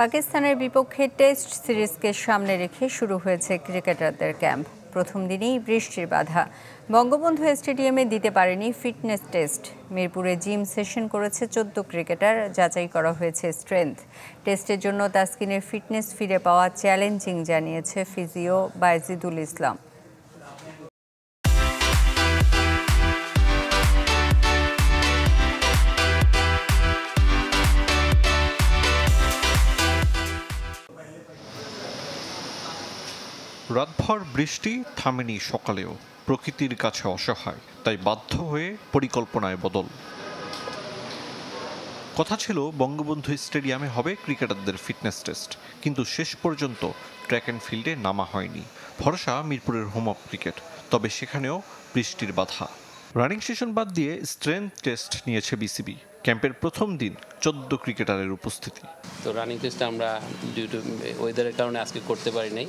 পাকিস্তানের বিপক্ষে টেস্ট সিরিজকে সামনে রেখে শুরু হয়েছে ক্রিকেটারদের ক্যাম্প। প্রথম দিনেই বৃষ্টির বাধা, বঙ্গবন্ধু স্টেডিয়ামে দিতে পারেনি ফিটনেস টেস্ট। মিরপুরে জিম সেশন করেছে 14 ক্রিকেটার, যাচাই করা হয়েছে স্ট্রেংথ। টেস্টের জন্য তাসকিনের ফিটনেস ফিরে পাওয়া চ্যালেঞ্জিং জানিয়েছে ফিজিও বায়েজিদুল ইসলাম। রাতভর বৃষ্টি থামেনি সকালেও, প্রকৃতির কাছে অসহায়, তাই বাধ্য হয়ে পরিকল্পনায় বদল। কথা ছিল বঙ্গবন্ধু স্টেডিয়ামে হবে ক্রিকেটারদের ফিটনেস টেস্ট, কিন্তু শেষ পর্যন্ত ট্র্যাক অ্যান্ড ফিল্ডে নামা হয়নি। ভরসা মিরপুরের হোম অফ ক্রিকেট, তবে সেখানেও বৃষ্টির বাধা। রানিং সেশন বাদ দিয়ে স্ট্রেংথ টেস্ট নিয়েছে বিসিবি। ক্যাম্পের প্রথম দিন 14 ক্রিকেটারের উপস্থিতি। তো রানিং টেস্টটা আমরা ডিউ টু ওয়েদারের কারণে আজকে করতে পারি নাই।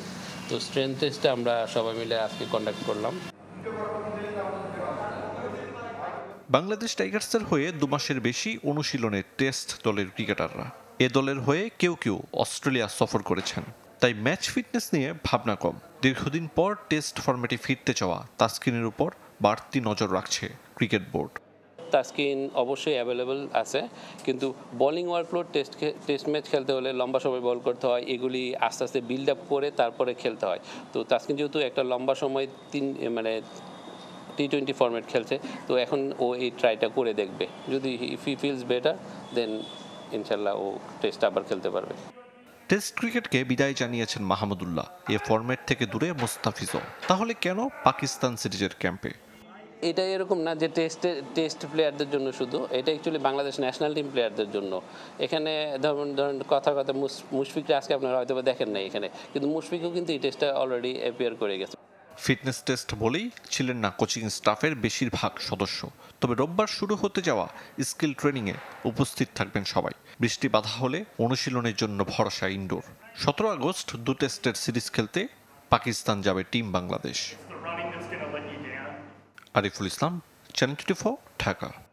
তো স্ট্রেংথ টেস্টটা আমরা সবাই মিলে আজকে কন্ডাক্ট করলাম। বাংলাদেশ টাইগার্সের হয়ে 2 মাসের বেশি অনুশীলনে টেস্ট দলের ক্রিকেটাররা। এ দলের হয়ে কেউ কেউ অস্ট্রেলিয়া সফর করেছেন, তাই ম্যাচ ফিটনেস নিয়ে ভাবনা কম। দীর্ঘদিন পর টেস্ট ফরম্যাটে ফিরতে চাওয়া তাসকিনের উপর বাড়তি নজর রাখছে ক্রিকেট বোর্ড। তাসকিন অবশ্যই অ্যাভেলেবল আছে, কিন্তু বোলিং ওয়ার্কলোড টেস্ট ম্যাচ খেলতে হলে লম্বা সময় বল করতে হয়, এগুলি আস্তে আস্তে বিল্ড আপ করে তারপরে খেলতে হয়। তো তাসকিন যেহেতু একটা লম্বা সময় T20 ফরম্যাট খেলছে, তো এখন ও এই ট্রাইটা করে দেখবে। যদি ইফ হি ফিলস বেটার, দেন ইনশাল্লাহ ও টেস্ট আবার খেলতে পারবে। টেস্ট ক্রিকেটকে বিদায় জানিয়েছেন মাহমুদুল্লাহ, এ ফরম্যাট থেকে দূরে মোস্তাফিজও। তাহলে কেন পাকিস্তান সিরিজের ক্যাম্পে? এটা এরকম না যে টেস্ট প্লেয়ারদের জন্য শুধু, এটা অ্যাকচুয়ালি বাংলাদেশ ন্যাশনাল টিম প্লেয়ারদের জন্য। এখানে ধরুন কথা মুশফিকরা আজকে আপনারা হয়তো দেখেন নাই এখানে, কিন্তু মুশফিকও কিন্তু এই টেস্টটা অলরেডি অ্যাপিয়ার করে গেছে। ফিটনেস টেস্ট বলেই ছিলেন না কোচিং স্টাফের বেশিরভাগ সদস্য, তবে রোববার শুরু হতে যাওয়া স্কিল ট্রেনিংয়ে উপস্থিত থাকবেন সবাই। বৃষ্টি বাধা হলে অনুশীলনের জন্য ভরসা ইনডোর। 17 আগস্ট 2 টেস্টের সিরিজ খেলতে পাকিস্তান যাবে টিম বাংলাদেশ। আরিফুল ইসলাম, চ্যানেল 24, ঢাকা।